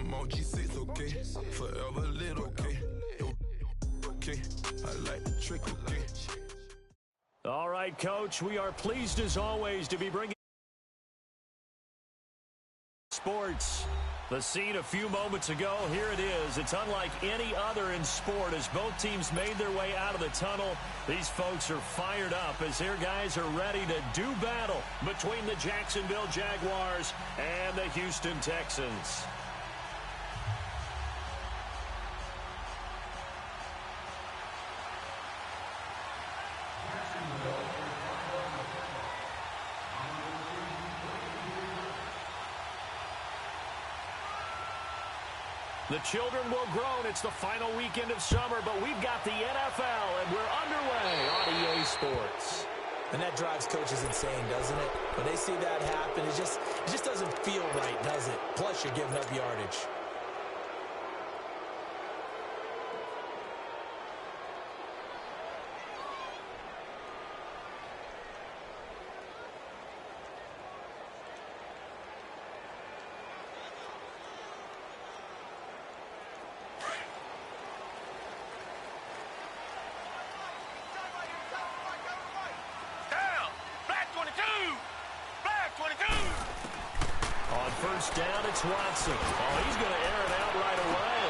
I'm on G6, okay? Forever lit, okay? Okay, I like the trick, okay? All right, Coach, we are pleased as always to be bringing sports. The scene a few moments ago, here it is. It's unlike any other in sport as both teams made their way out of the tunnel. These folks are fired up as their guys are ready to do battle between the Jacksonville Jaguars and the Houston Texans. The children will groan. It's the final weekend of summer, but we've got the NFL, and we're underway on EA Sports. And that drives coaches insane, doesn't it? When they see that happen, it just doesn't feel right, does it? Plus, you're giving up yardage. First down, it's Watson. Oh, he's going to air it out right away.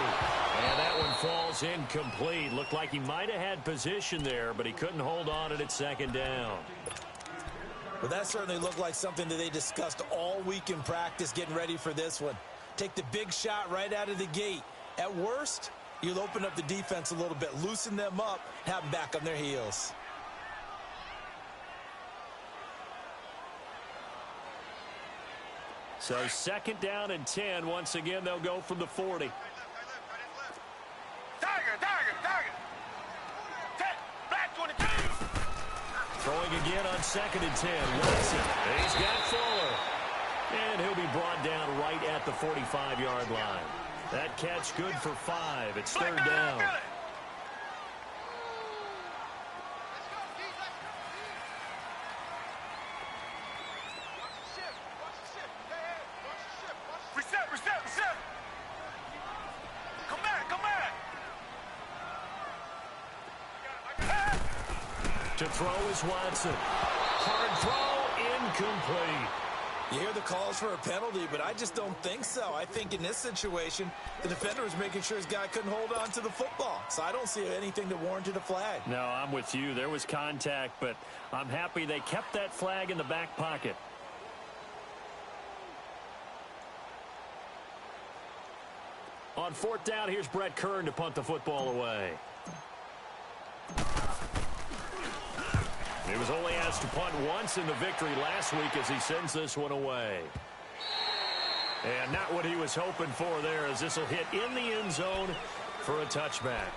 And that one falls incomplete. Looked like he might have had position there, but he couldn't hold on to it at second down. Well, that certainly looked like something that they discussed all week in practice getting ready for this one. Take the big shot right out of the gate. At worst, you'll open up the defense a little bit, loosen them up, have them back on their heels. So second down and 10. Once again, they'll go from the 40. Tiger. Black 22. Throwing again on second and 10. Watson. He's got Fuller. And he'll be brought down right at the 45-yard line. That catch good for 5. It's third down. Reset. Come back. To throw is Watson. Hard throw, incomplete. You hear the calls for a penalty, but I just don't think so. I think in this situation, the defender was making sure his guy couldn't hold on to the football. So I don't see anything that warranted a flag. No, I'm with you. There was contact, but I'm happy they kept that flag in the back pocket. On fourth down, here's Brett Kern to punt the football away. He was only asked to punt once in the victory last week as he sends this one away. And not what he was hoping for there, as this will hit in the end zone for a touchback.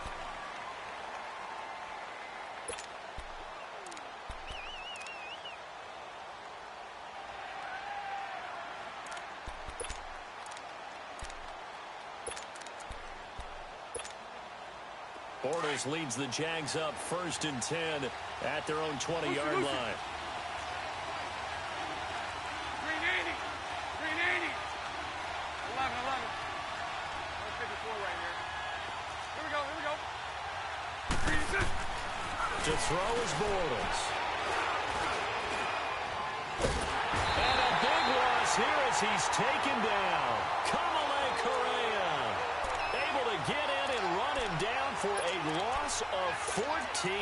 Bortles leads the Jags up first and 10 at their own 20-yard line. 380. 11. 54 right here. Here we go. 3 To throw is Bortles. And a big loss here as he's taken down. Kamale Correa able to get in and run him down for a loss of 14.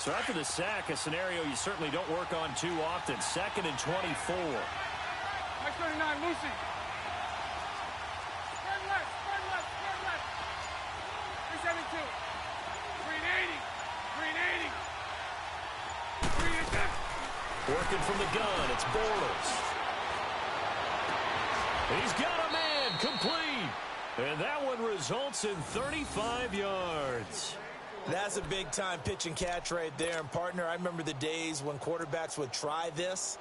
So after the sack, a scenario you certainly don't work on too often. Second and 24. Mike 39, Lucy. Spread left. 372. 380. Working from the gun, it's Bortles. He's got a man, complete. And that one results in 35 yards. That's a big-time pitch and catch right there. And, partner, I remember the days when quarterbacks would try this.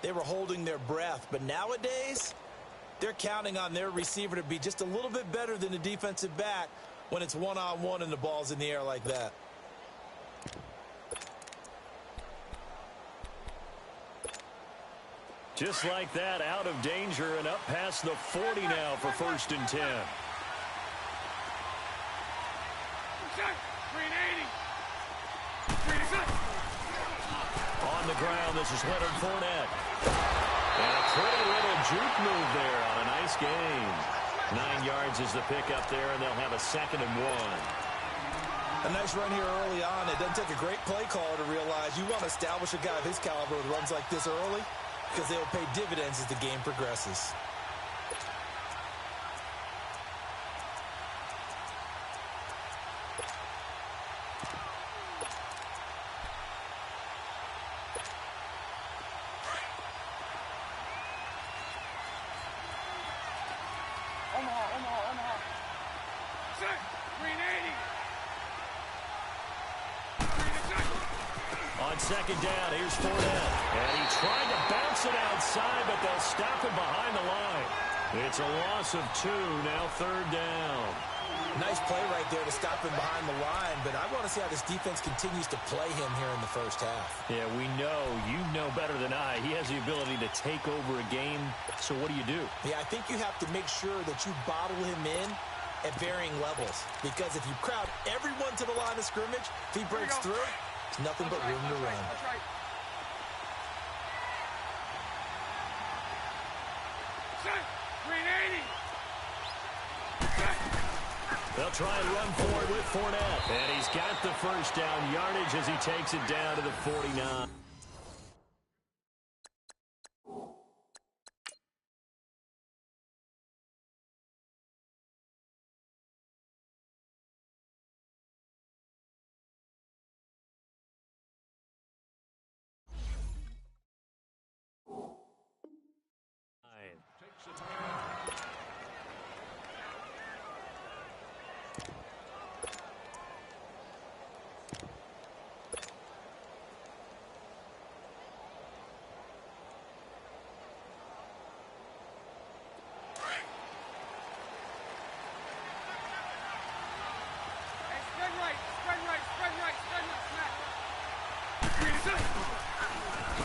They were holding their breath. But nowadays, they're counting on their receiver to be just a little bit better than the defensive back when it's one-on-one and the ball's in the air like that. Just like that, out of danger and up past the 40 now for 1st and 10. On the ground, this is Leonard Fournette. And a pretty little juke move there on a nice gain. 9 yards is the pickup there, and they'll have a 2nd and 1. A nice run here early on. It doesn't take a great play caller to realize you want to establish a guy of his caliber with runs like this early, because they will pay dividends as the game progresses. Omaha. Set. Green 80. On 2nd down, here's Fournette. And he tried to bounce it outside, but they'll stop him behind the line. It's a loss of 2, now 3rd down. Nice play right there to stop him behind the line, but I want to see how this defense continues to play him here in the first half. Yeah, we know. You know better than I. He has the ability to take over a game, so what do you do? Yeah, I think you have to make sure that you bottle him in at varying levels, because if you crowd everyone to the line of scrimmage, if he breaks through, there's nothing but room to run. That's right. Set. Green 80. They'll try and run forward with Fournette. And he's got the 1st down yardage as he takes it down to the 49.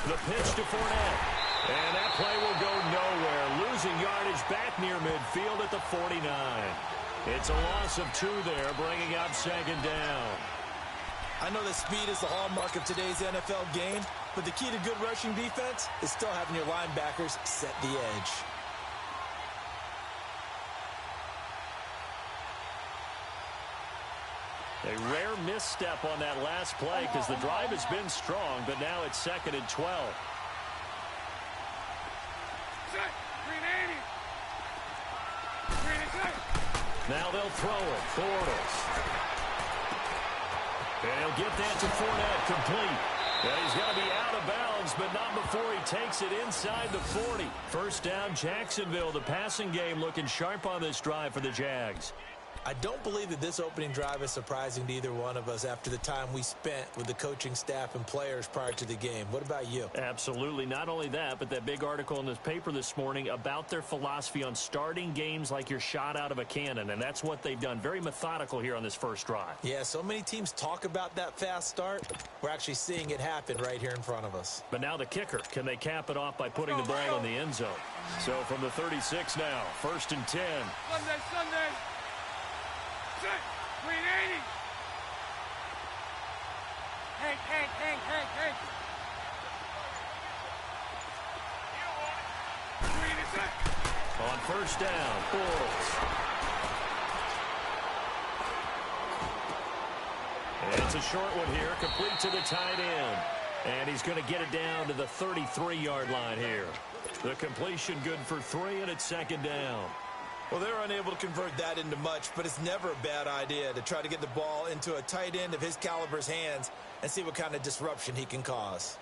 The pitch to Fournette. And that play will go nowhere. Losing yardage back near midfield at the 49. It's a loss of 2 there, bringing up 2nd down. I know that speed is the hallmark of today's NFL game, but the key to good rushing defense is still having your linebackers set the edge. A rare misstep on that last play because the drive has been strong, but now it's 2nd and 12. Set. Green 80. Green is set. Now they'll throw it. Bortles. And he'll get that to Fournette complete. And he's going to be out of bounds, but not before he takes it inside the 40. 1st down, Jacksonville. The passing game looking sharp on this drive for the Jags. I don't believe that this opening drive is surprising to either one of us after the time we spent with the coaching staff and players prior to the game. What about you? Absolutely. Not only that, but that big article in this paper this morning about their philosophy on starting games like you're shot out of a cannon, and that's what they've done. Very methodical here on this first drive. Yeah, so many teams talk about that fast start. We're actually seeing it happen right here in front of us. But now the kicker. Can they cap it off by putting the ball in the end zone? So from the 36 now, 1st and 10. Sunday. Set. Green 80. Hank. Green is set. On 1st down, Bortles. And it's a short one here, complete to the tight end. And he's going to get it down to the 33-yard line here. The completion good for 3, and it's 2nd down. Well, they're unable to convert that into much, but it's never a bad idea to try to get the ball into a tight end of his caliber's hands and see what kind of disruption he can cause.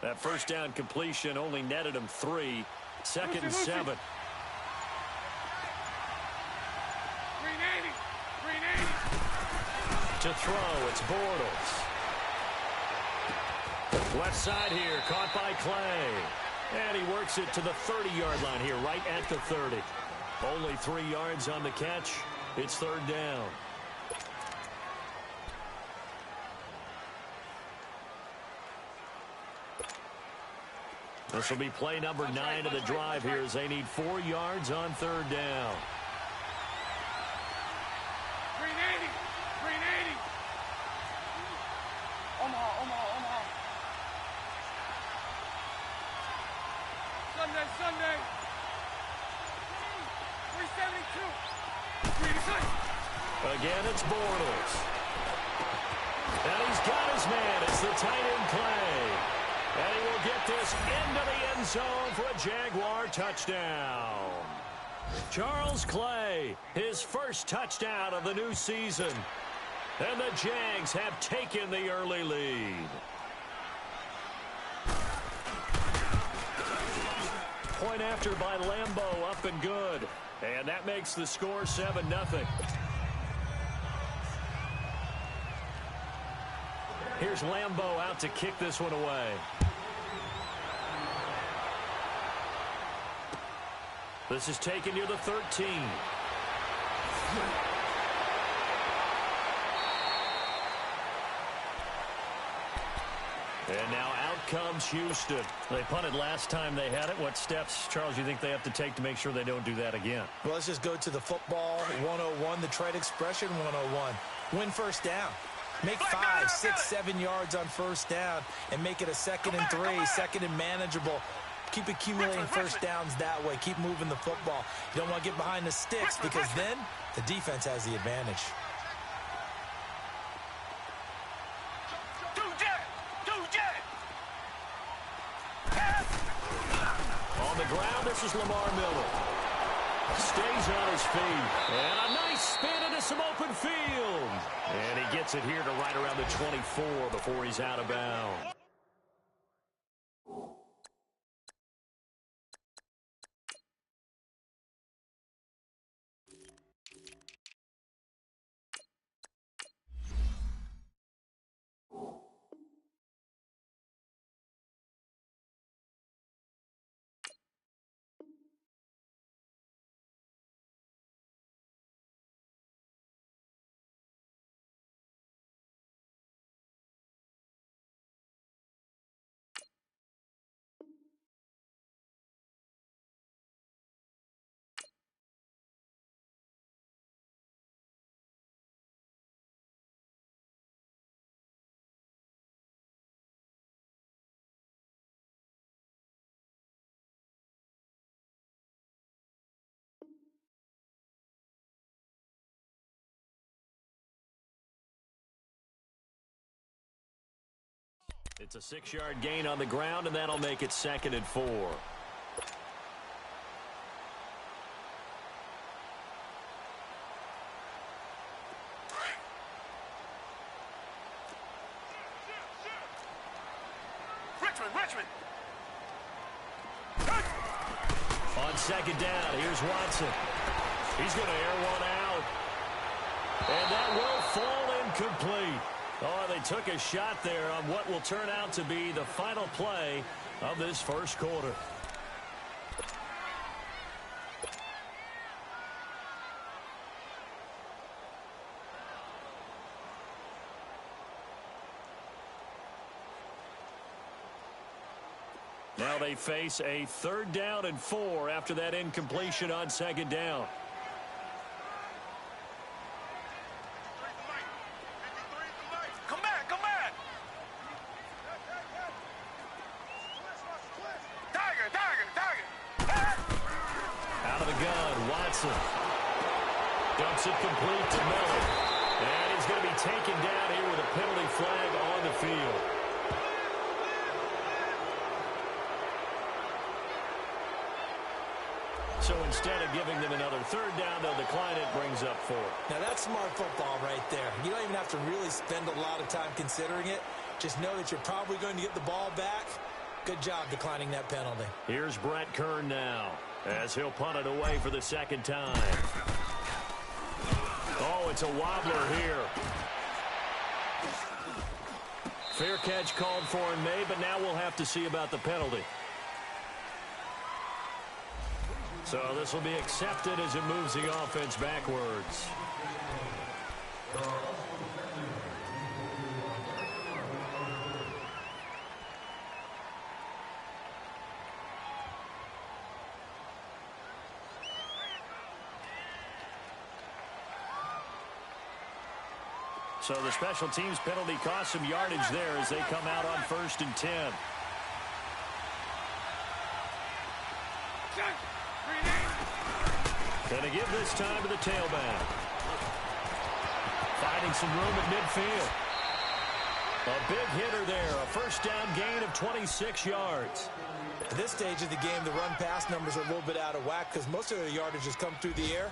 That first down completion only netted him 3. Second and 7. 380. 380. To throw, it's Bortles. Left side here, caught by Clay. And he works it to the 30-yard line here, right at the 30. Only 3 yards on the catch. It's third down. This will be play number 9 of the drive here as they need 4 yards on third down. 380. 380. Omaha. Sunday. 372. 386. Again, it's Bortles. And he's got his man. It's the tight end Clay. And he will get this into the end zone for a Jaguar touchdown. Charles Clay, his first touchdown of the new season. And the Jags have taken the early lead. Point after by Lambeau, up and good. And that makes the score 7-0. Here's Lambeau out to kick this one away. This is taken near the 13. And now out comes Houston. They punted last time they had it. What steps, Charles, you think they have to take to make sure they don't do that again? Well, let's just go to the football 101, the trade expression 101. Win first down. Make 5, 6, 7 yards on first down and make it a 2nd and 3, 2nd and manageable. Keep accumulating first downs that way. Keep moving the football. You don't want to get behind the sticks because then the defense has the advantage. On the ground, this is Lamar Miller. Stays on his feet. And a nice spin into some open field. And he gets it here to right around the 24 before he's out of bounds. It's a 6-yard gain on the ground, and that'll make it 2nd and 4. Richmond. On 2nd down, here's Watson. He's going to air one out. And that will fall incomplete. Oh, they took a shot there on what will turn out to be the final play of this first quarter. Now they face a 3rd down and 4 after that incompletion on 2nd down. Dumps it complete to Miller. And he's going to be taken down here with a penalty flag on the field. So instead of giving them another 3rd down, they'll decline it, brings up 4. Now that's smart football right there. You don't even have to really spend a lot of time considering it. Just know that you're probably going to get the ball back. Good job declining that penalty. Here's Brett Kern now as he'll punt it away for the second time. Oh, it's a wobbler here. Fair catch called for and made, but now we'll have to see about the penalty. So this will be accepted as it moves the offense backwards. So the special teams penalty cost some yardage there as they come out on 1st and 10. Going to give this time to the tailback. Finding some room at midfield. A big hitter there. A first down gain of 26 yards. At this stage of the game, the run-pass numbers are a little bit out of whack because most of their yardage has come through the air.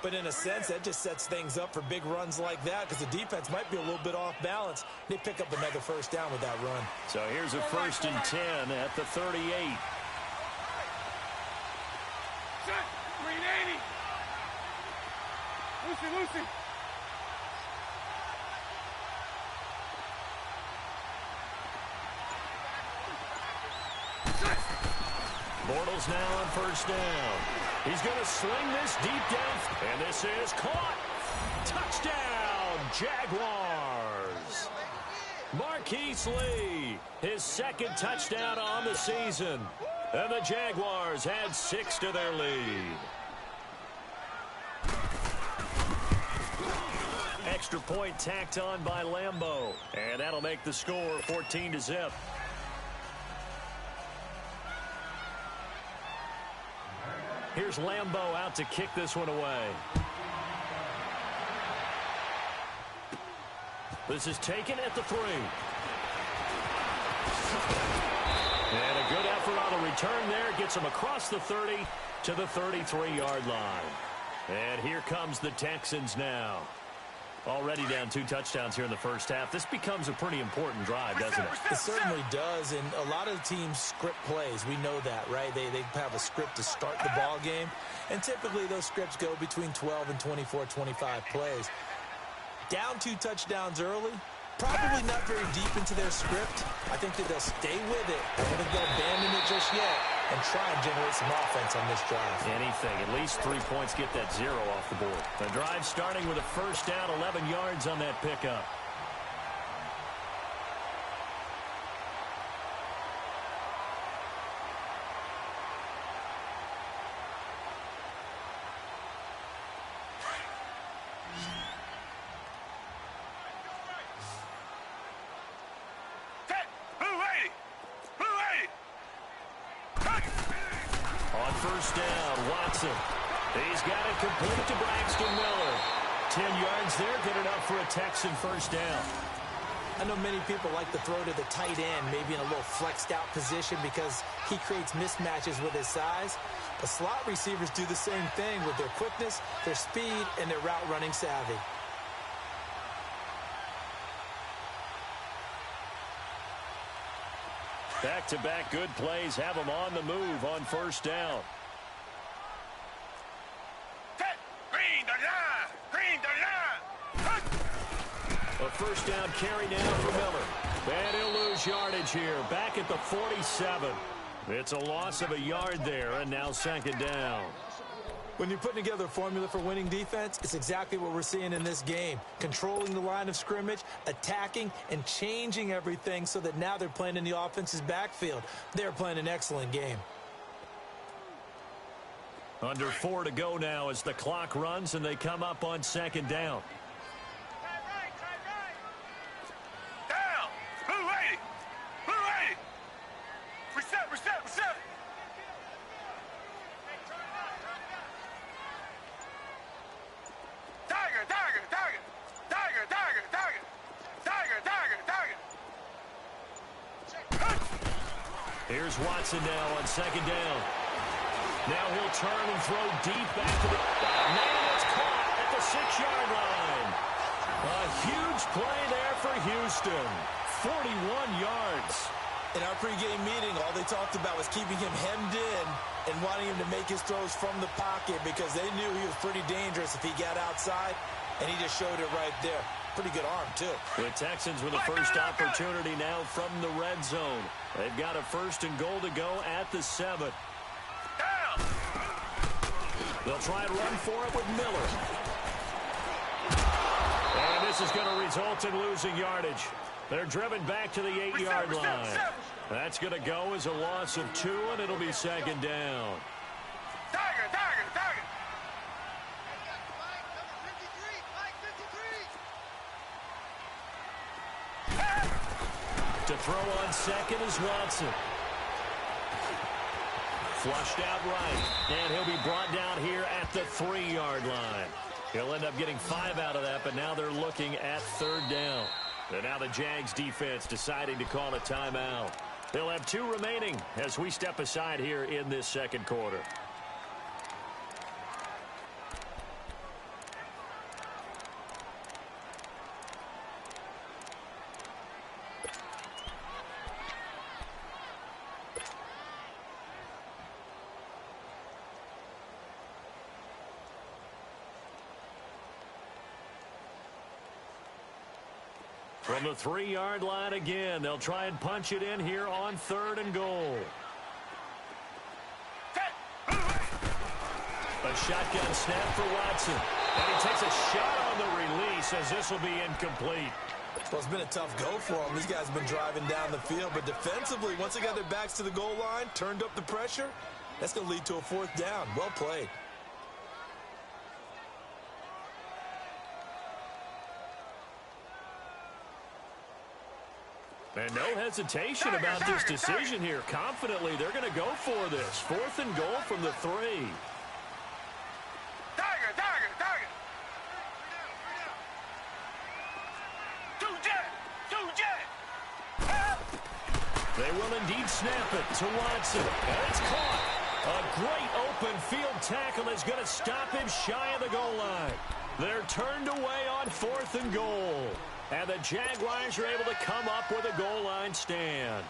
But in a sense, that just sets things up for big runs like that because the defense might be a little bit off balance. They pick up another first down with that run. So here's a 1st and 10 at the 38. Green 80. Lucy. Bortles now on 1st down. He's going to sling this deep down, and this is caught. Touchdown, Jaguars. Marquise Lee, his 2nd touchdown on the season. And the Jaguars add 6 to their lead. Extra point tacked on by Lambeau. And that'll make the score 14-0. Here's Lambeau out to kick this one away. This is taken at the 3. And a good effort on the return there. Gets him across the 30 to the 33-yard line. And here comes the Texans now. Already down 2 touchdowns here in the first half. This becomes a pretty important drive, doesn't it? It certainly does, and a lot of teams script plays. We know that, right? They have a script to start the ball game, and typically those scripts go between 12 and 24, 25 plays. Down 2 touchdowns early, probably not very deep into their script. I think that they'll stay with it. I don't think they'll abandon it just yet and try and generate some offense on this drive. Anything. At least 3 points, get that 0 off the board. The drive starting with a first down, 11 yards on that pickup. First down, Watson. He's got it complete to Braxton Miller. 10 yards there, good enough for a Texan first down. I know many people like to throw to the tight end, maybe in a little flexed out position because he creates mismatches with his size. But slot receivers do the same thing with their quickness, their speed, and their route running savvy. Back-to-back good plays have them on the move on first down. A first down carry now for Miller. And he'll lose yardage here. Back at the 47. It's a loss of a yard there, and now 2nd down. When you're putting together a formula for winning defense, it's exactly what we're seeing in this game. Controlling the line of scrimmage, attacking, and changing everything so that now they're playing in the offense's backfield. They're playing an excellent game. Under 4 to go now as the clock runs and they come up on 2nd down. Down! Blue 80! Blue 80! Reset! Tiger! Here's Watson now on 2nd down. Now he'll turn and throw deep back to the... Man, it's caught at the 6-yard line. A huge play there for Houston. 41 yards. In our pregame meeting, all they talked about was keeping him hemmed in and wanting him to make his throws from the pocket because they knew he was pretty dangerous if he got outside, and he just showed it right there. Pretty good arm, too. The Texans with a first opportunity now from the red zone. They've got a 1st and goal to go at the 7. They'll try and run for it with Miller. And this is going to result in losing yardage. They're driven back to the 8-yard line. That's going to go as a loss of 2, and it'll be 2nd down. Tiger. To throw on 2nd is Watson. Flushed out right, and he'll be brought down here at the 3-yard line. He'll end up getting 5 out of that, but now they're looking at 3rd down. And now the Jags defense deciding to call a timeout. They'll have 2 remaining as we step aside here in this 2nd quarter. From the 3-yard line again, they'll try and punch it in here on 3rd and goal. A shotgun snap for Watson. And he takes a shot on the release as this will be incomplete. Well, it's been a tough go for them. These guys have been driving down the field, but defensively, once they got their backs to the goal line, turned up the pressure, that's going to lead to a 4th down. Well played. And no hesitation about this decision here. Confidently, they're going to go for this. 4th and goal from the 3. Tiger. Two jet. They will indeed snap it to Watson. And it's caught. A great open field tackle is going to stop him shy of the goal line. They're turned away on 4th and goal. And the Jaguars are able to come up with a goal line stand.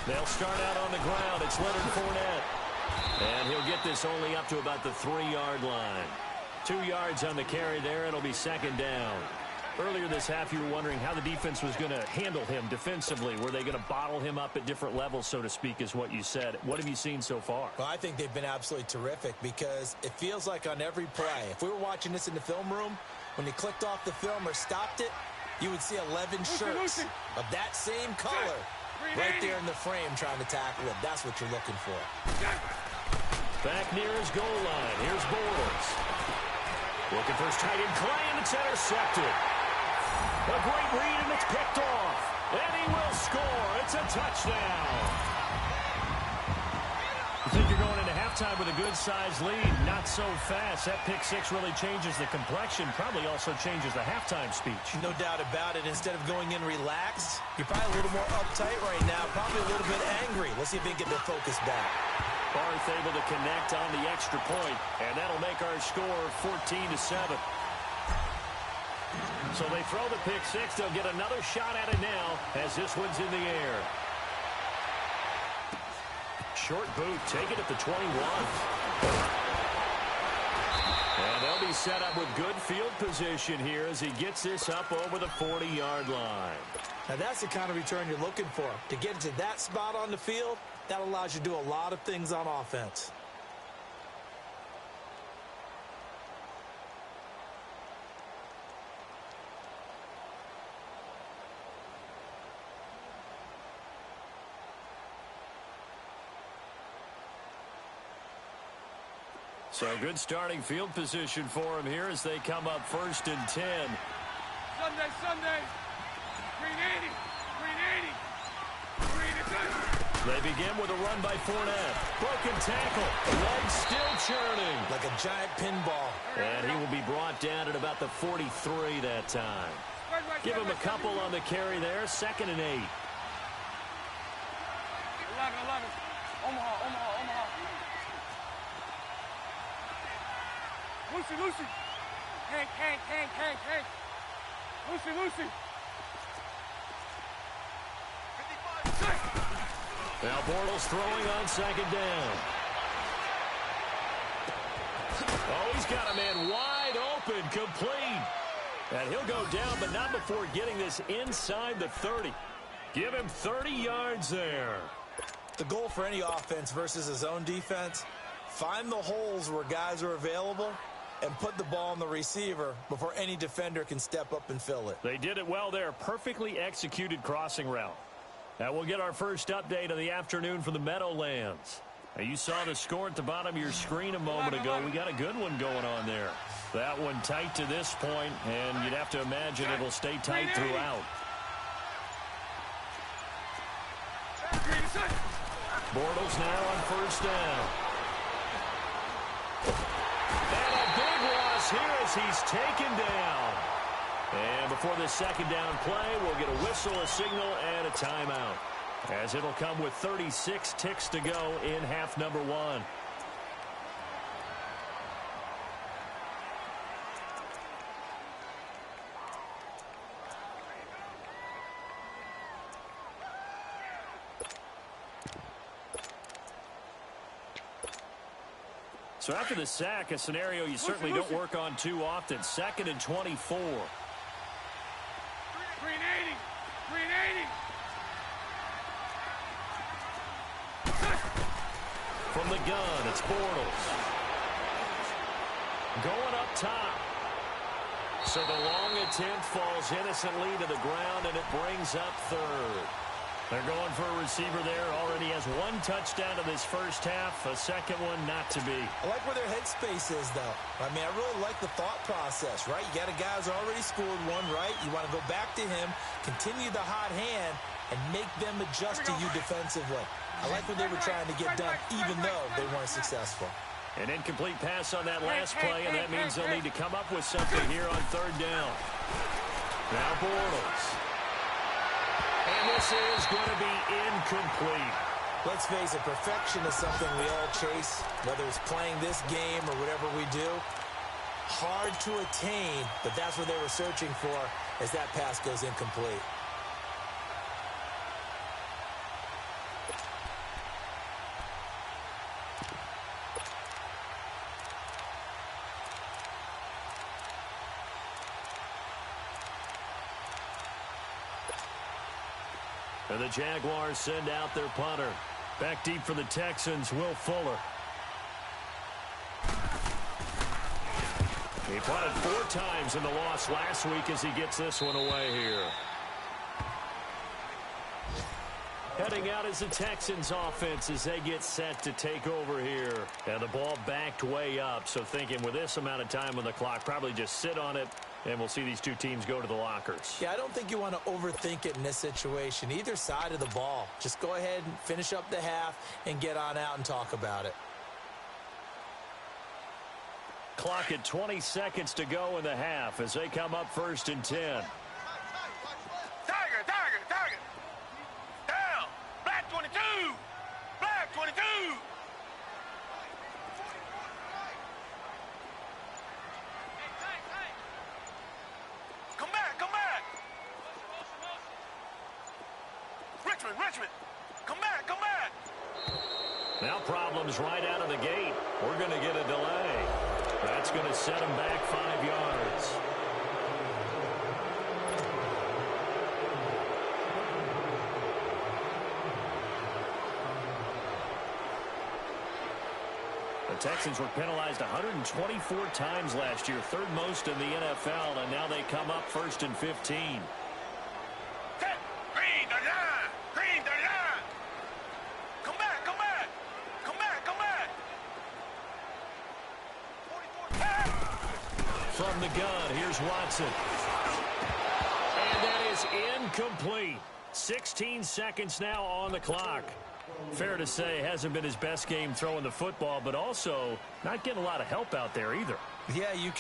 They'll start out on the ground. It's Leonard Fournette. And he'll get this only up to about the 3-yard line. 2 yards on the carry there. It'll be 2nd down. Earlier this half, you were wondering how the defense was going to handle him defensively. Were they going to bottle him up at different levels, so to speak, is what you said. What have you seen so far? Well, I think they've been absolutely terrific because it feels like on every play, if we were watching this in the film room, when you clicked off the film or stopped it, you would see 11 shirts of that same color right there in the frame trying to tackle him. That's what you're looking for. Back near his goal line. Here's Bortles. Looking for his tight end Clay, and it's intercepted. A great read, and it's picked off. And he will score. It's a touchdown. You think you're going into halftime with a good-sized lead. Not so fast. That pick 6 really changes the complexion. Probably also changes the halftime speech. No doubt about it. Instead of going in relaxed, you're probably a little more uptight right now. Probably a little bit angry. Let's see if they can get their focus back. Barth able to connect on the extra point, and that'll make our score 14-7. So they throw the pick 6. They'll get another shot at it now as this one's in the air. Short boot, take it at the 21. And they'll be set up with good field position here as he gets this up over the 40-yard line. Now that's the kind of return you're looking for. To get into that spot on the field, that allows you to do a lot of things on offense. So good starting field position for him here as they come up 1st and 10. Sunday. 380. 380. 380. They begin with a run by Fournette. Broken tackle. Legs still churning. Like a giant pinball. And he will be brought down at about the 43 that time. Give him a couple on the carry there. 2nd and 8. 11. Omaha. Lucy. Hank. Lucy. Now Bortles throwing on 2nd down. Oh, he's got a man wide open, complete. And he'll go down, but not before getting this inside the 30. Give him 30 yards there. The goal for any offense versus his own defense, find the holes where guys are available and put the ball on the receiver before any defender can step up and fill it. They did it well there. Perfectly executed crossing route. Now we'll get our first update of the afternoon from the Meadowlands. Now you saw the score at the bottom of your screen a moment ago. We got a good one going on there. That one tight to this point, and you'd have to imagine it'll stay tight throughout. Bortles now on 1st down. And a big loss here as he's taken down. And before the 2nd down play, we'll get a whistle, a signal, and a timeout. As it'll come with 36 ticks to go in half number 1. So after the sack, a scenario you certainly don't work on too often. 2nd and 24. 380. From the gun, it's Bortles. Going up top. So the long attempt falls innocently to the ground, and it brings up 3rd. They're going for a receiver there. Already has 1 touchdown in this first half. A 2nd one not to be. I like where their headspace is, though. I mean, I really like the thought process, right? You got a guy who's already scored one, right? You want to go back to him, continue the hot hand, and make them adjust to you defensively. I like what they were trying to get done, even though they weren't successful. An incomplete pass on that last play, and that means they'll need to come up with something here on 3rd down. Now Bortles. And this is going to be incomplete. Let's face it, perfection is something we all chase, whether it's playing this game or whatever we do. Hard to attain, but that's what they were searching for as that pass goes incomplete. And the Jaguars send out their punter. Back deep for the Texans, Will Fuller. He punted 4 times in the loss last week as he gets this one away here. Heading out is the Texans offense as they get set to take over here. And the ball backed way up, so thinking with this amount of time on the clock, probably just sit on it, and we'll see these two teams go to the lockers. Yeah, I don't think you want to overthink it in this situation. Either side of the ball. Just go ahead and finish up the half and get on out and talk about it. Clock at 20 seconds to go in the half as they come up 1st and 10. Tiger. Down. Black 22. Black 22. Come back. Richmond. Come back. Now problems right out of the gate. We're going to get a delay. That's going to set them back 5 yards. The Texans were penalized 124 times last year, 3rd most in the NFL, and now they come up 1st and 15. Green 39. Come back. From the gun, here's Watson. And that is incomplete. 16 seconds now on the clock. Fair to say, hasn't been his best game throwing the football, but also not getting a lot of help out there either. Yeah, you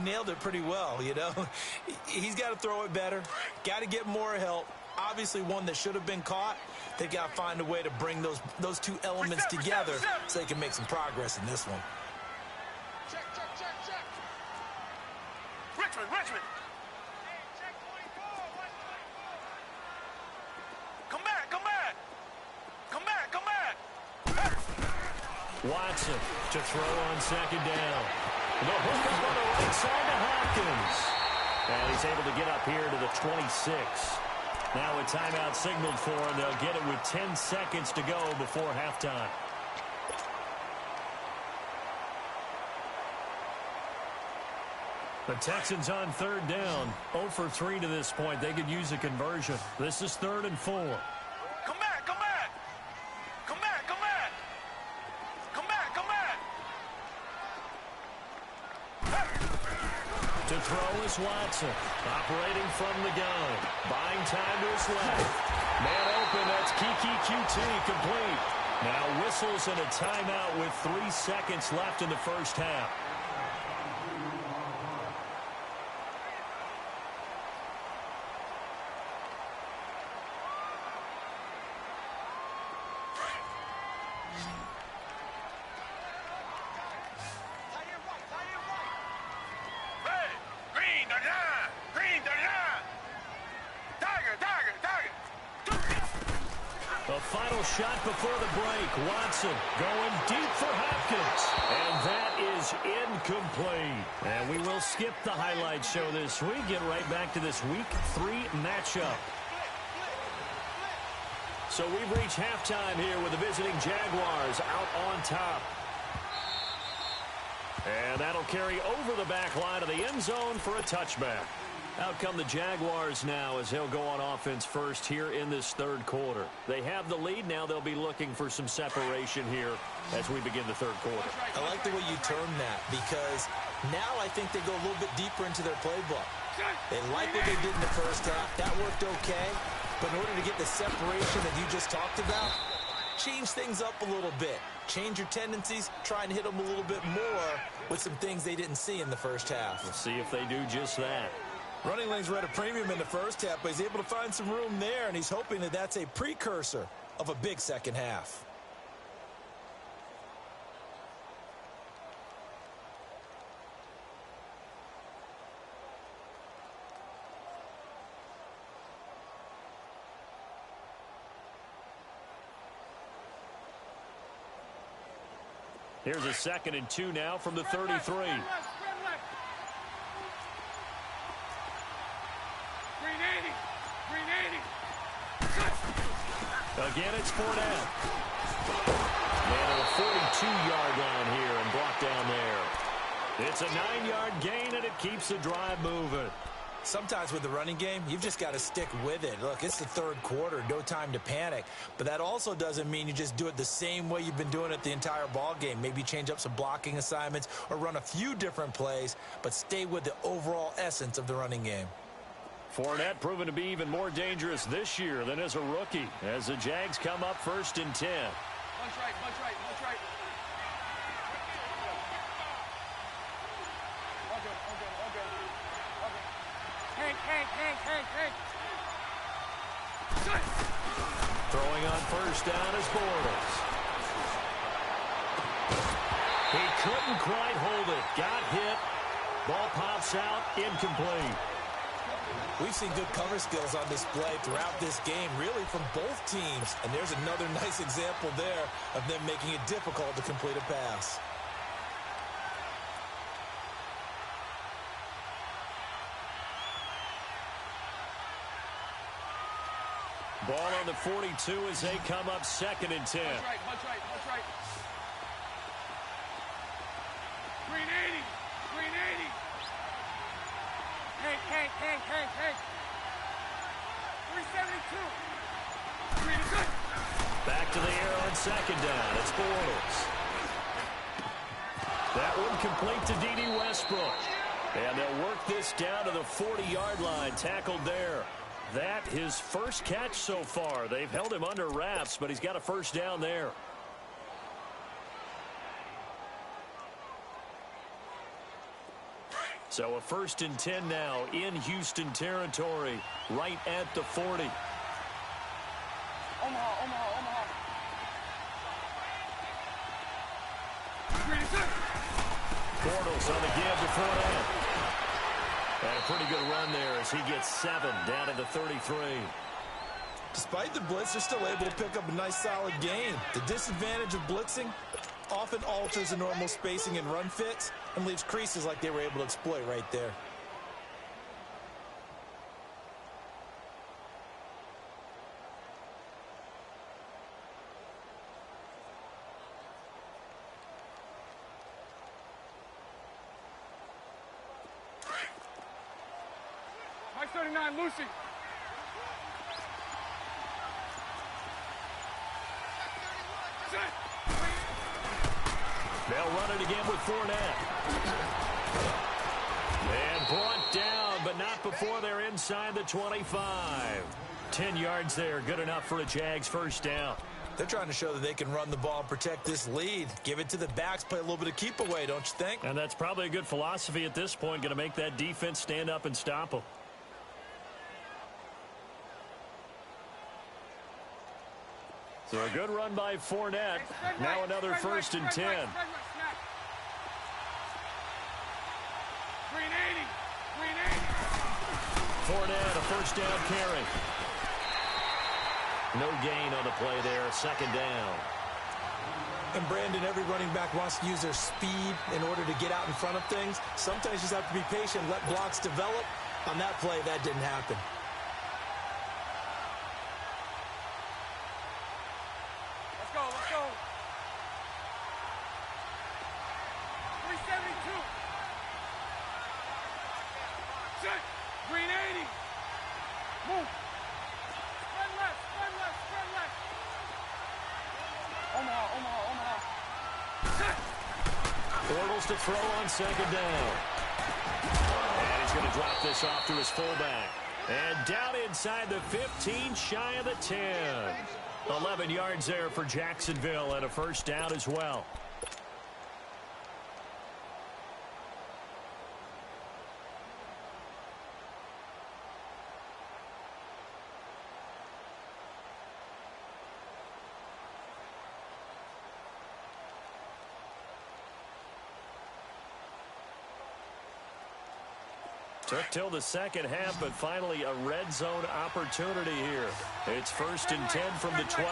nailed it pretty well, you know. He's got to throw it better, got to get more help. Obviously one that should have been caught. They got to find a way to bring those two elements together so they can make some progress in this one. Check. Richmond. Come back. Watson to throw on second down. The hookup on the right side to Hopkins. And he's able to get up here to the 26. Now a timeout signaled for him. They'll get it with 10 seconds to go before halftime. The Texans on third down. 0 for 3 to this point. They could use a conversion. This is 3rd and 4. Come back. To throw is Watson. Operating from the gun. Buying time to his left. Man open. That's Kiki QT complete. Now whistles and a timeout with 3 seconds left in the first half. Final shot before the break. Watson going deep for Hopkins. And that is incomplete. And we will skip the highlight show this week. Get right back to this Week 3 matchup. So we've reached halftime here with the visiting Jaguars out on top. And that'll carry over the back line of the end zone for a touchback. Out come the Jaguars now as they'll go on offense first here in this third quarter. They have the lead. Now they'll be looking for some separation here as we begin the third quarter. I like the way you term that because now I think they go a little bit deeper into their playbook. They like what they did in the first half. That worked okay. But in order to get the separation that you just talked about, change things up a little bit. Change your tendencies. Try and hit them a little bit more with some things they didn't see in the first half. We'll see if they do just that. Running lanes were at a premium in the first half, but he's able to find some room there, and he's hoping that that's a precursor of a big second half. Here's a 2nd and 2 now from the 33. Again, it's Fournette. And at a 42-yard line here and brought down there. It's a 9-yard gain, and it keeps the drive moving. Sometimes with the running game, you've just got to stick with it. Look, it's the third quarter, no time to panic. But that also doesn't mean you just do it the same way you've been doing it the entire ball game. Maybe change up some blocking assignments or run a few different plays, but stay with the overall essence of the running game. Fournette proven to be even more dangerous this year than as a rookie as the Jags come up 1st and 10. Bunch right. Hey. Throwing on first down is Bortles. He couldn't quite hold it. Got hit. Ball pops out. Incomplete. We've seen good cover skills on display throughout this game, really from both teams. And there's another nice example there of them making it difficult to complete a pass. Ball on the 42 as they come up 2nd and 10. Bunch right. Green 80. Hey. 372. Back to the air on 2nd down. It's Bortles. That one complete to D.D. Westbrook. And they'll work this down to the 40-yard line. Tackled there. That his first catch so far. They've held him under wraps, but he's got a first down there. So a 1st and 10 now in Houston territory, right at the 40. Omaha. Bortles on the give to Fournette. And a pretty good run there as he gets 7 down to the 33. Despite the blitz, they're still able to pick up a nice solid gain. The disadvantage of blitzing often alters the normal spacing and run fits and leaves creases like they were able to exploit right there. Mike 39, Lucy. They'll run it again with Fournette. And brought down, but not before they're inside the 25. 10 yards there, good enough for a Jags first down. They're trying to show that they can run the ball and protect this lead. Give it to the backs, play a little bit of keep away, don't you think? And that's probably a good philosophy at this point, going to make that defense stand up and stop them. So a good run by Fournette. Now another 1st and 10. 380. Fournette, a first down carry. No gain on the play there, 2nd down. And Brandon, every running back wants to use their speed in order to get out in front of things. Sometimes you just have to be patient, let blocks develop. On that play, that didn't happen. Let's go. 372. Set. 380. Move. Spread left. Omaha. Set. Bortles to throw on 2nd down. And he's going to drop this off to his fullback. And down inside the 15, shy of the 10. 11 yards there for Jacksonville and a first down as well. Took till the second half, but finally a red zone opportunity here. It's 1st and 10 from the 12. Spread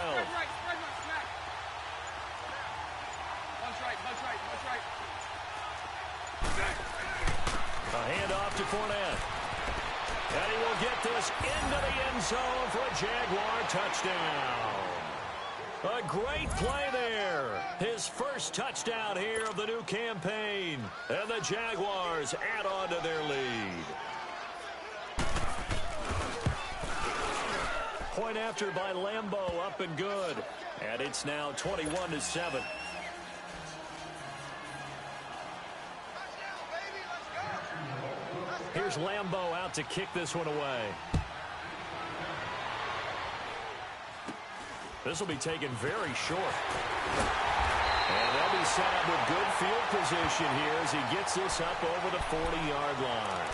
right. Punch right. A handoff to Fournette. And he will get this into the end zone for a Jaguar touchdown. A great play there. His first touchdown here of the new campaign. And the Jaguars add on to their lead. Point after by Lambeau, up and good. And it's now 21-7. Here's Lambeau out to kick this one away. This will be taken very short. And they'll be set up with good field position here as he gets this up over the 40-yard line.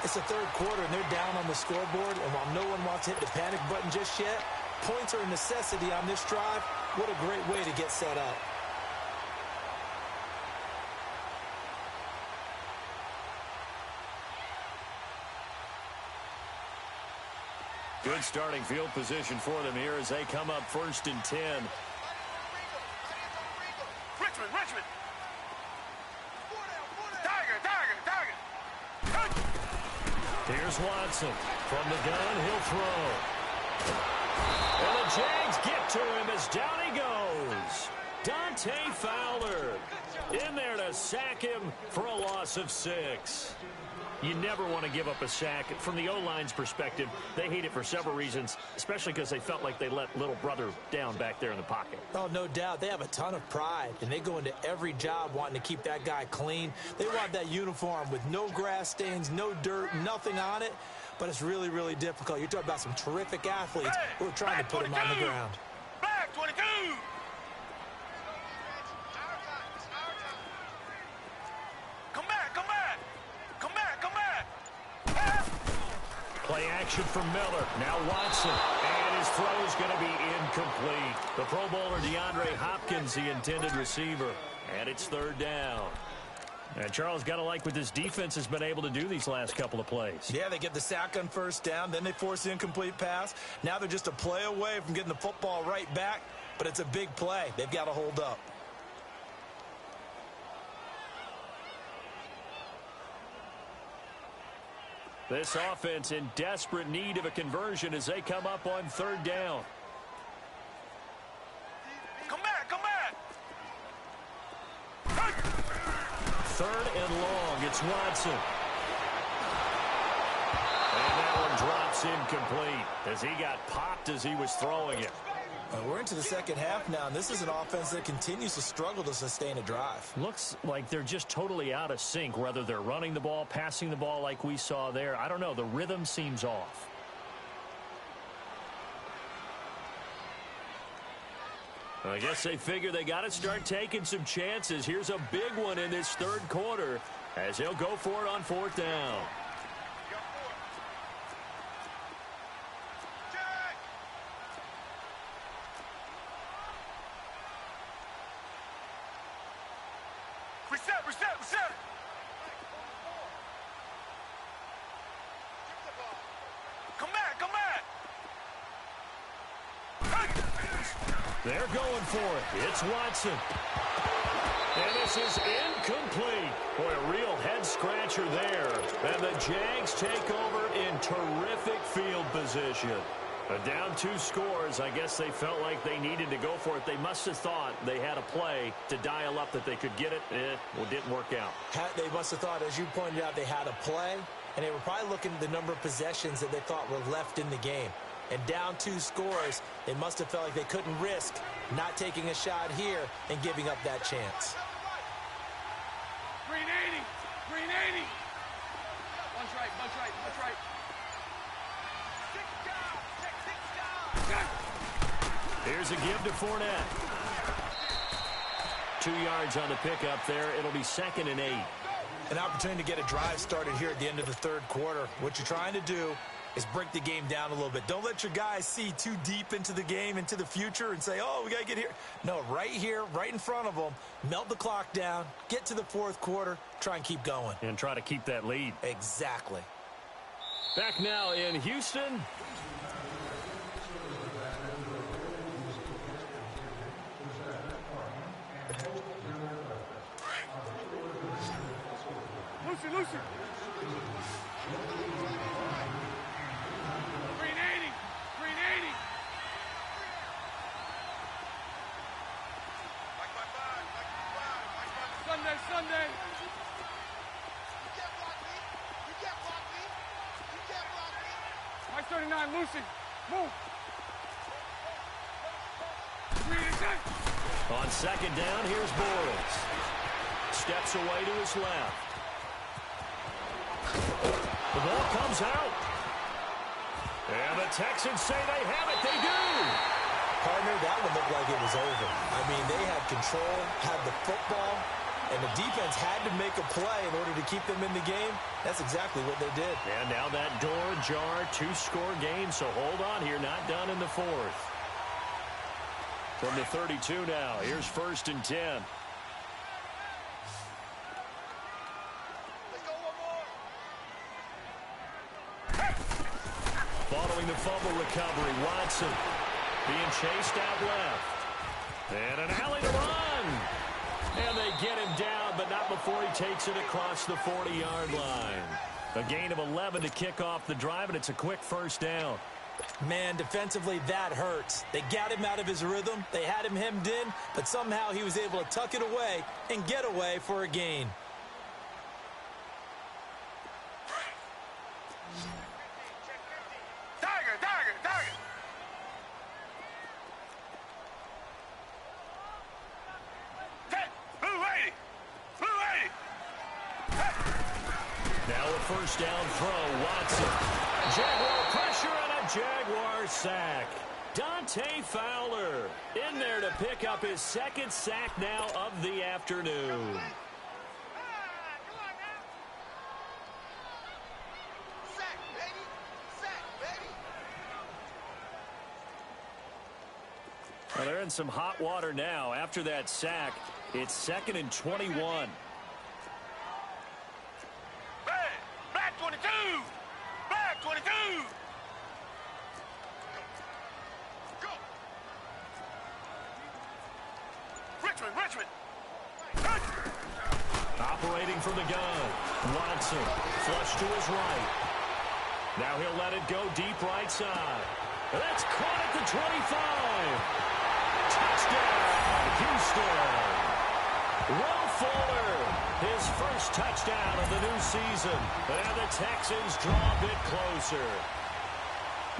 It's the 3rd quarter, and they're down on the scoreboard. And while no one wants to hit the panic button just yet, points are a necessity on this drive. What a great way to get set up. Good starting field position for them here as they come up 1st and 10. Richmond. Tiger. Here's Watson. From the gun, he'll throw. And the Jags get to him as down he goes. Dante Fowler in there to sack him for a loss of 6. You never want to give up a sack. From the O-line's perspective, they hate it for several reasons, especially because they felt like they let little brother down back there in the pocket. Oh, no doubt. They have a ton of pride, and they go into every job wanting to keep that guy clean. They want that uniform with no grass stains, no dirt, nothing on it. but it's really, really difficult. You're talking about some terrific athletes who are trying to put him on the ground. Back 22. Come back, come back. Come back, come back. Play action from Miller. Now Watson. And his throw is going to be incomplete. The Pro Bowler DeAndre Hopkins, the intended receiver. And it's third down. And Charles, got to like what this defense has been able to do these last couple of plays. Yeah, they get the sack on first down, then they force the incomplete pass. Now they're just a play away from getting the football right back, but it's a big play. They've got to hold up. This offense in desperate need of a conversion as they come up on third down. Come back, come back. Third and long. It's Watson. And that one drops incomplete as he got popped as he was throwing it. We're into the second half now, and this is an offense that continues to struggle to sustain a drive. Looks like they're just totally out of sync, whether they're running the ball, passing the ball like we saw there. I don't know. The rhythm seems off. I guess they figure they got to start taking some chances. Here's a big one in this third quarter as he'll go for it on fourth down. Reset, reset, reset. Come back, come back. They're going for it. It's Watson. And this is incomplete. Boy, a real head-scratcher there. And the Jags take over in terrific field position. Down 2 scores. I guess they felt like they needed to go for it. They must have thought they had a play to dial up that they could get it. Well, it didn't work out. They must have thought, as you pointed out, they had a play, and they were probably looking at the number of possessions that they thought were left in the game. And down 2 scores, they must have felt like they couldn't risk not taking a shot here and giving up that chance. Green 80, green 80. Bunch right, bunch right, bunch right. Here's a give to Fournette. 2 yards on the pickup there. It'll be 2nd and 8. An opportunity to get a drive started here at the end of the third quarter. What you're trying to do is break the game down a little bit. Don't let your guys see too deep into the game, into the future, and say, oh, we got to get here. No, right here, right in front of them, melt the clock down, get to the fourth quarter, try and keep going. And try to keep that lead. Exactly. Back now in Houston. Lucy, Lucy. Green 80, green 80. Sunday, Sunday. You can't block me. You can't block me. You can't block me. Mike 39, Lucy. Move. Green attack. On second down, here's Bortles. Steps away to his left. The ball comes out. And the Texans say they have it. They do. Partner, that one looked like it was over. I mean, they had control, had the football, and the defense had to make a play in order to keep them in the game. That's exactly what they did. And now that door ajar, 2-score game, so hold on here, not done in the fourth. From the 32 now, here's 1st and 10. Let's go one more. Following the fumble recovery, Watson being chased out left. And an alley to run. And they get him down, but not before he takes it across the 40-yard line. A gain of 11 to kick off the drive, and it's a quick first down. Man, defensively, that hurts. They got him out of his rhythm. They had him hemmed in, but somehow he was able to tuck it away and get away for a gain. Tiger, tiger, tiger. Blue 80, blue 80. Now Now a first down throw, Watson. Jaguar pressure and a Jaguar sack. Dante Fowler in there to pick up his second sack now of the afternoon. Sack, baby. Sack, baby. Well, they're in some hot water now. After that sack, it's 2nd and 21. Hey, Black 22! Black 22! Go! Richmond! Operating from the gun. Watson, flush to his right. Now he'll let it go deep right side. That's caught at the 25. Touchdown, Houston. Will Fuller, his first touchdown of the new season. And the Texans draw a bit closer.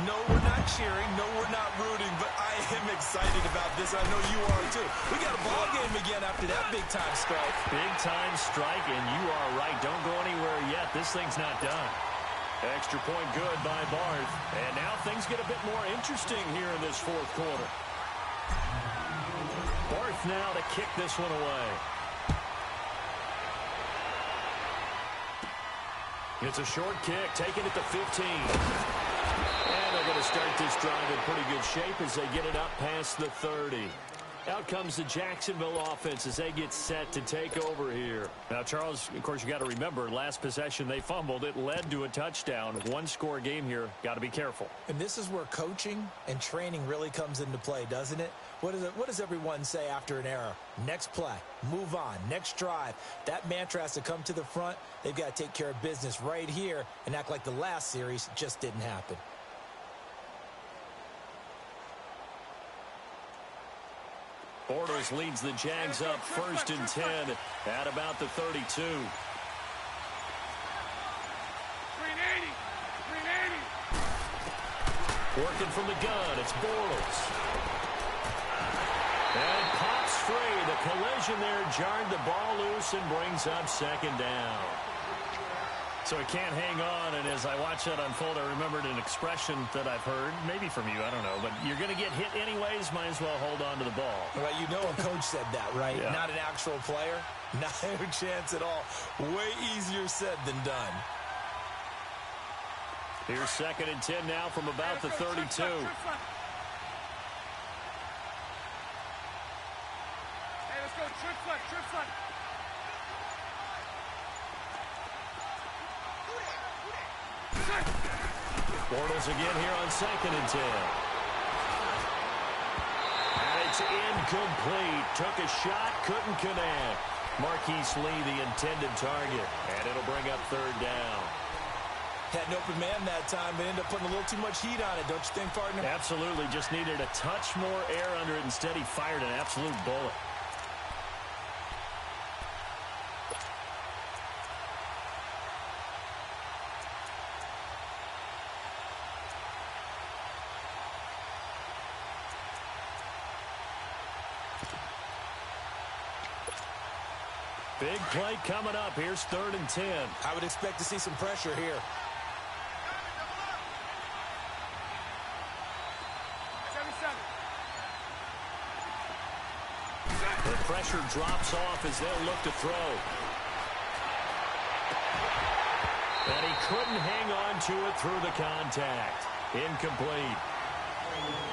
No, we're not cheering. No, we're not rooting. But I am excited about this. I know you are, too. We got a ball game again after that big-time strike. Big-time strike, and you are right. Don't go anywhere yet. This thing's not done. Extra point good by Barth. And now things get a bit more interesting here in this fourth quarter. Barth now to kick this one away. It's a short kick, taken at the 15. And they're going to start this drive in pretty good shape as they get it up past the 30. Out comes the Jacksonville offense as they get set to take over here. Now, Charles, of course, you got to remember, last possession they fumbled. It led to a touchdown. One-score game here. Got to be careful. And this is where coaching and training really comes into play, doesn't it? What does everyone say after an error? Next play, move on, next drive. That mantra has to come to the front. They've got to take care of business right here and act like the last series just didn't happen. Bortles leads the Jags up 1st and 10 at about the 32. 380! Working from the gun, it's Bortles. And pops free. The collision there jarred the ball loose and brings up 2nd down. So he can't hang on, and as I watch that unfold, I remembered an expression that I've heard, maybe from you, I don't know, but you're going to get hit anyways, might as well hold on to the ball. Well, you know a coach said that, right? Yeah. Not an actual player. Not a chance at all. Way easier said than done. Here's 2nd and 10 now from about the 32. Hey, let's go, trip front. Bortles again here on 2nd and 10. And it's incomplete. Took a shot, couldn't connect. Marquise Lee, the intended target. And it'll bring up 3rd down. Had an open man that time, but ended up putting a little too much heat on it, don't you think, partner? Absolutely. Just needed a touch more air under it. Instead, he fired an absolute bullet. Big play coming up. Here's 3rd and 10. I would expect to see some pressure here. The pressure drops off as they'll look to throw. And he couldn't hang on to it through the contact. Incomplete.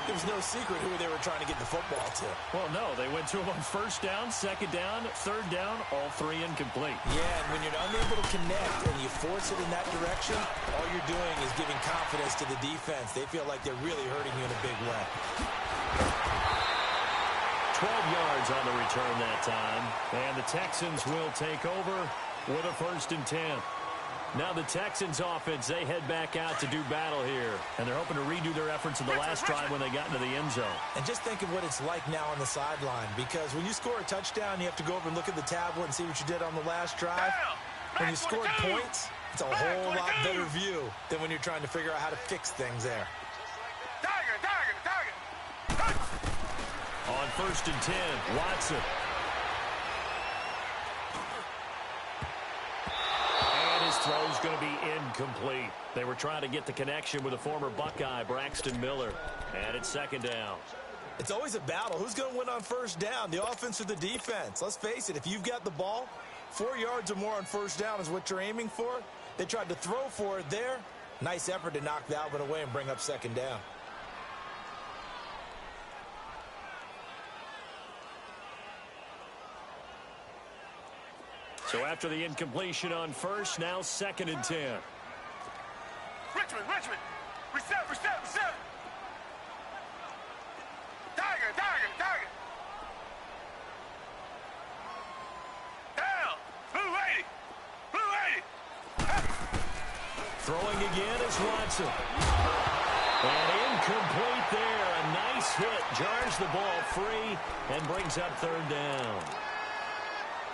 It was no secret who they were trying to get the football to. Well, no, they went to him on 1st down, 2nd down, 3rd down, all 3 incomplete. Yeah, and when you're unable to connect and you force it in that direction, all you're doing is giving confidence to the defense. They feel like they're really hurting you in a big way. 12 yards on the return that time. And the Texans will take over with a 1st and 10. Now the Texans offense, they head back out to do battle here. And they're hoping to redo their efforts in the last drive when they got into the end zone. And just think of what it's like now on the sideline. Because when you score a touchdown, you have to go over and look at the tablet and see what you did on the last drive. When you scored points, it's a whole lot better view than when you're trying to figure out how to fix things there. Target. On 1st and 10, Watson. And his throw's going to be incomplete. They were trying to get the connection with a former Buckeye, Braxton Miller. And it's second down. It's always a battle. Who's going to win on first down, the offense or the defense? Let's face it, if you've got the ball, 4 yards or more on first down is what you're aiming for. They tried to throw for it there. Nice effort to knock that one away and bring up second down. So after the incompletion on first, now 2nd and 10. Richmond, reset. Tiger. Down. Blue 80. Throwing again is Watson. And incomplete there. A nice hit. Jars the ball free and brings up 3rd down.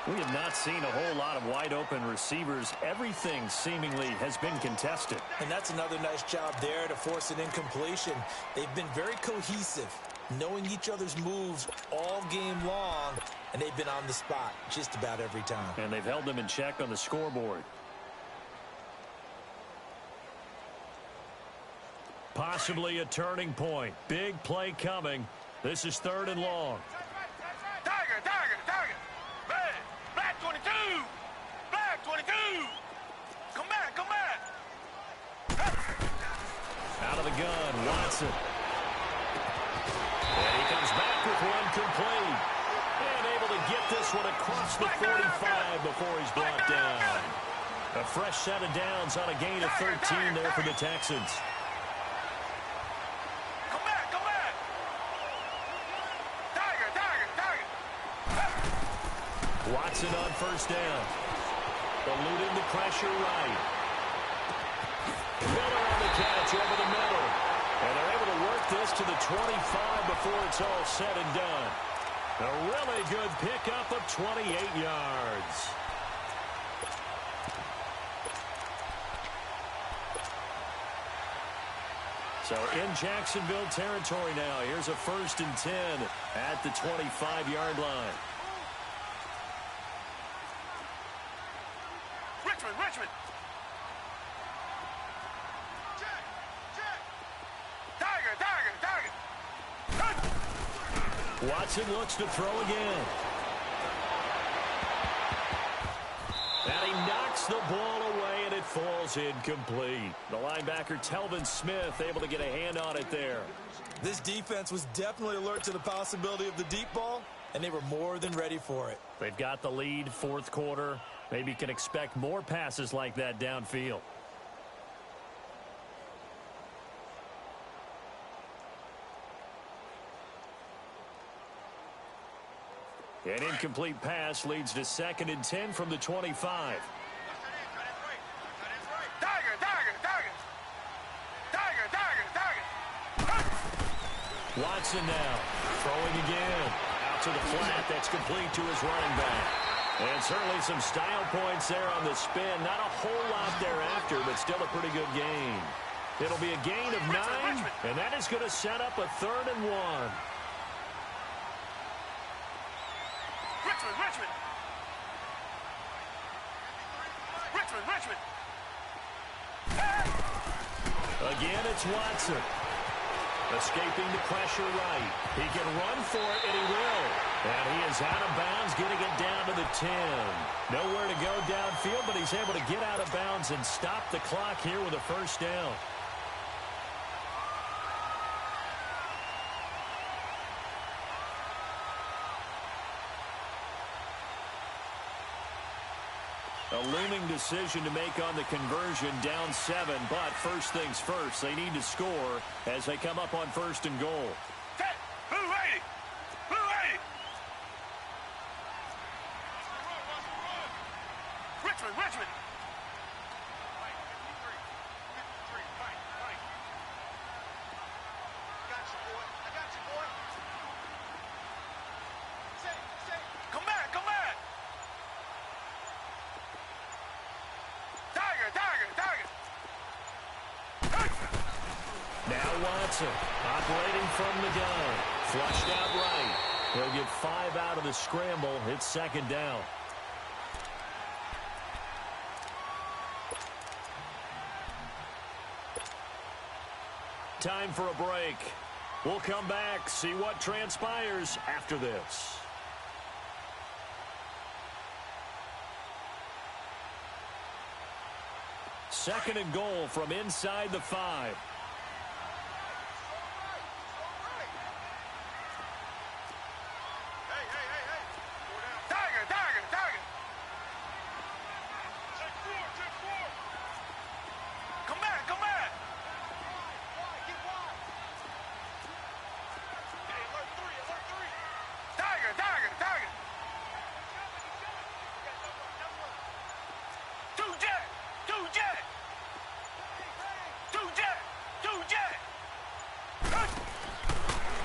We have not seen a whole lot of wide-open receivers. Everything seemingly has been contested. And that's another nice job there to force an incompletion. They've been very cohesive, knowing each other's moves all game long, and they've been on the spot just about every time. And they've held them in check on the scoreboard. Possibly a turning point. Big play coming. This is 3rd and long. Tiger. Black 22. Come back. Out of the gun, Watson. And he comes back with one complete. And able to get this one across the 45 before he's brought down. A fresh set of downs on a gain of 13 there for the Texans. Come back. Tiger. Watson on first down. Eluding the pressure right. Miller on the catch over the middle. And they're able to work this to the 25 before it's all said and done. A really good pickup of 28 yards. So in Jacksonville territory now. Here's a 1st and 10 at the 25-yard line. Richmond. Tiger. Watson looks to throw again. And he knocks the ball away, and it falls incomplete. The linebacker, Telvin Smith, able to get a hand on it there. This defense was definitely alert to the possibility of the deep ball, and they were more than ready for it. They've got the lead, 4th quarter. Maybe can expect more passes like that downfield. An incomplete pass leads to 2nd and 10 from the 25. Tiger. Watson now throwing again. Out to the flat. That's complete to his running back. And certainly some style points there on the spin. Not a whole lot thereafter, but still a pretty good gain. It'll be a gain of 9, and that is going to set up a 3rd and 1. Richmond. Again, it's Watson. Escaping the pressure right. He can run for it, and he will. And he is out of bounds, getting it down to the 10. Nowhere to go downfield, but he's able to get out of bounds and stop the clock here with a 1st down. A looming decision to make on the conversion, down 7, but first things first, they need to score as they come up on 1st and goal. Blue 80. Richmond. I got you, boy. Come back. Tiger. Now Watson operating from the gun. Flushed out right. He'll get 5 out of the scramble. It's 2nd down. Time for a break. We'll come back, see what transpires after this. Second and goal from inside the 5.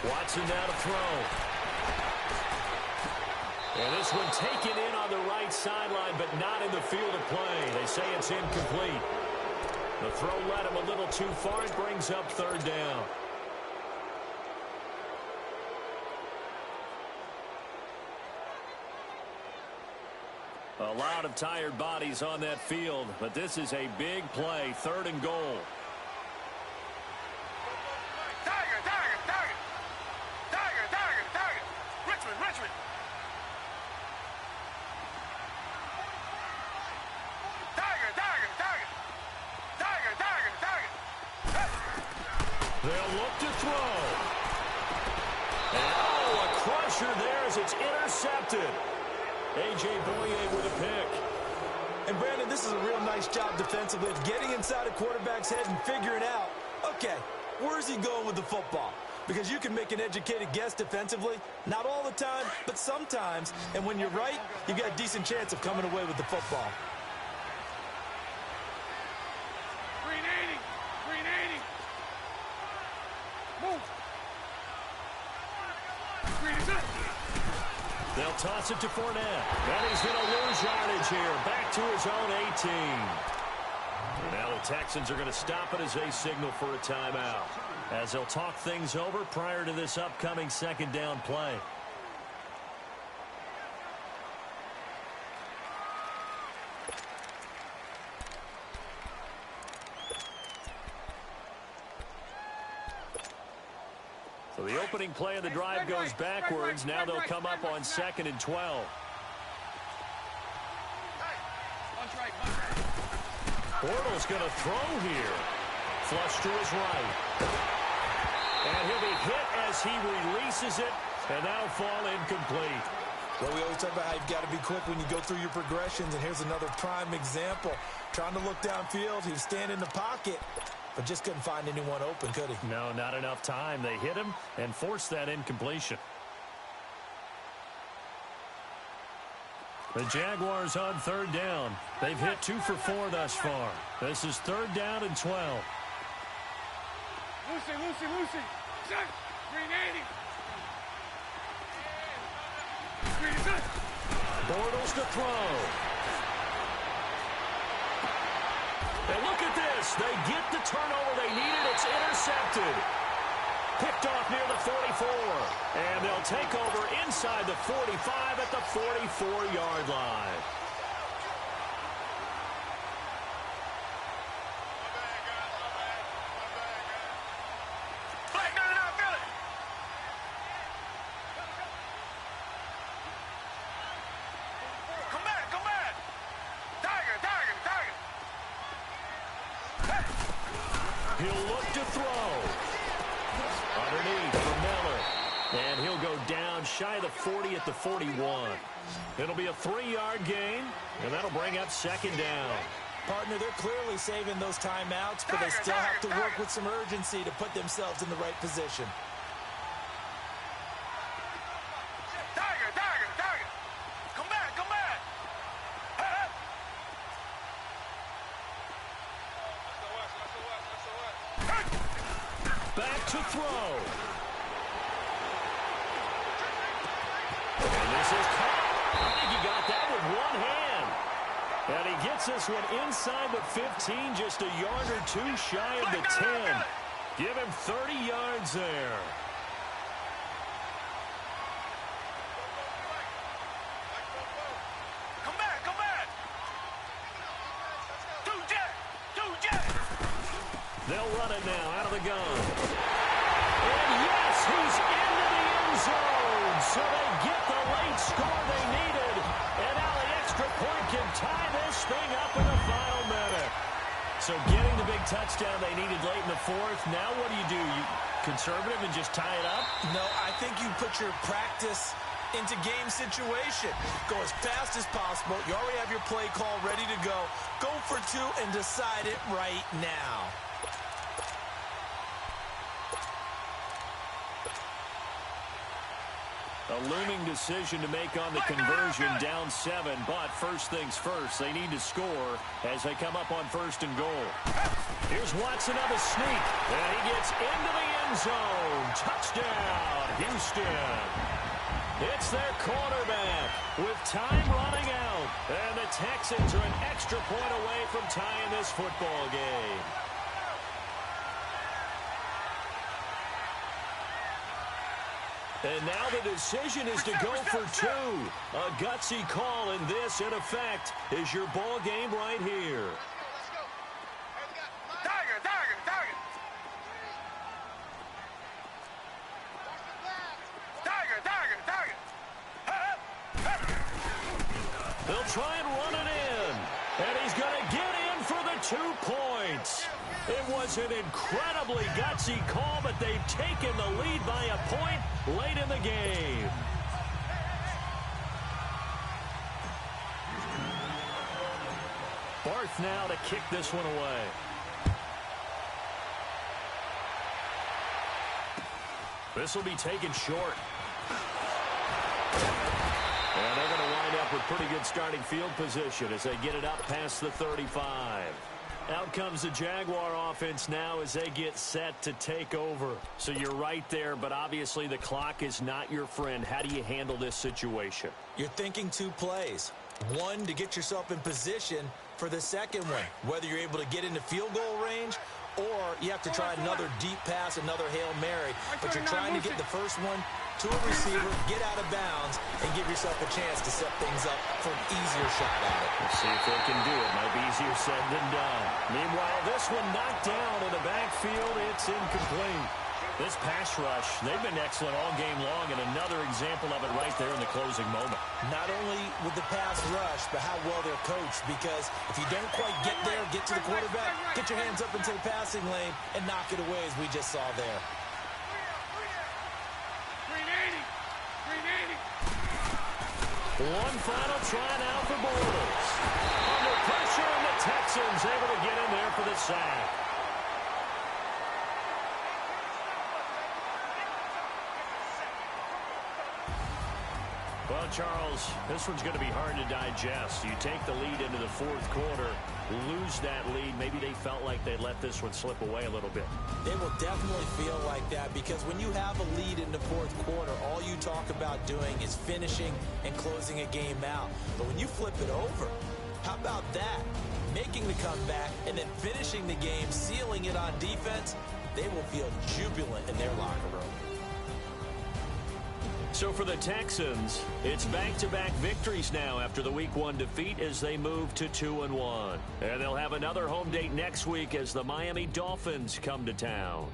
Watson now to throw. And this one taken in on the right sideline, but not in the field of play. They say it's incomplete. The throw led him a little too far. It brings up third down. A lot of tired bodies on that field, but this is a big play. Third and goal. They'll look to throw. And oh, a crusher there as it's intercepted. A.J. Boye with a pick. And Brandon, this is a real nice job defensively of getting inside a quarterback's head and figuring out, okay, where's he going with the football? Because you can make an educated guess defensively, not all the time, but sometimes. And when you're right, you've got a decent chance of coming away with the football. They'll toss it to Fournette. And he's going to lose yardage here. Back to his own 18. And now the Texans are going to stop it as they signal for a timeout, as they'll talk things over prior to this upcoming second down play. So the opening play of the drive goes backwards. Now they'll come up on 2nd and 12. Bortles going to throw here. Flush to his right. And he'll be hit as he releases it, and that'll fall incomplete. Well, we always talk about how you've got to be quick when you go through your progressions, and here's another prime example. Trying to look downfield, he was standing in the pocket, but just couldn't find anyone open, could he? No, not enough time. They hit him and forced that incompletion. The Jaguars on third down. They've hit 2 for 4 thus far. This is third down and 12. Lucy. Check. Green 80. Bortles to throw. And look at this. They get the turnover they needed. It's intercepted. Picked off near the 44. And they'll take over inside the 45 at the 44-yard line. He'll look to throw. Underneath for Miller. And he'll go down shy of the 40 at the 41. It'll be a 3-yard gain, and that'll bring up second down. Partner, they're clearly saving those timeouts, but they still have to work with some urgency to put themselves in the right position. Back to throw. And this is caught. I think he got that with one hand. And he gets this one inside the 15, just a yard or 2 shy of the 10. Give him 30 yards there. They'll run it now out of the gun. And yes, he's into the end zone. So they get the late score they needed. And now the extra point can tie this thing up in the final minute. So getting the big touchdown they needed late in the fourth. Now what do? You conservative and just tie it up? No, I think you put your practice into game situation. Go as fast as possible. You already have your play call ready to go. Go for two and decide it right now. A looming decision to make on the conversion, down 7. But first things first, they need to score as they come up on 1st and goal. Here's Watson on the sneak. And he gets into the end zone. Touchdown, Houston. It's their quarterback with time running out. And the Texans are an extra point away from tying this football game. And now the decision is to go for two. A gutsy call, and this, in effect, is your ball game right here. Let's go. Hey, we got Tiger, Tiger, Tiger. Tiger, Tiger, Tiger. They'll try and run it in. And he's going to get in for the 2 points. It was an incredibly gutsy call, but they've taken the lead by a point late in the game. Barth now to kick this one away. This will be taken short. And they're going to wind up with pretty good starting field position as they get it up past the 35. Out comes the Jaguar offense now as they get set to take over. So you're right there, but obviously the clock is not your friend. How do you handle this situation? You're thinking 2 plays. One, to get yourself in position for the second one, whether you're able to get into field goal range or you have to try another deep pass, another Hail Mary. But you're trying to get the first one to a receiver, get out of bounds, and give yourself a chance to set things up for an easier shot at it. Let's see if they can do it. Might be easier said than done. Meanwhile, this one knocked down in the backfield. It's incomplete. This pass rush, they've been excellent all game long, and another example of it right there in the closing moment. Not only with the pass rush, but how well they're coached, because if you don't quite get there, get to the quarterback, get your hands up into the passing lane, and knock it away as we just saw there. 380. One final try now for Bortles. Under pressure, and the Texans able to get in there for the sack. Well, Charles, this one's going to be hard to digest. You take the lead into the fourth quarter, lose that lead. Maybe they felt like they let this one slip away a little bit. They will definitely feel like that, because when you have a lead in the fourth quarter, all you talk about doing is finishing and closing a game out. But when you flip it over, how about that? Making the comeback and then finishing the game, sealing it on defense, they will feel jubilant in their locker room. So for the Texans, it's back-to-back victories now after the Week 1 defeat as they move to 2-1. And they'll have another home date next week as the Miami Dolphins come to town.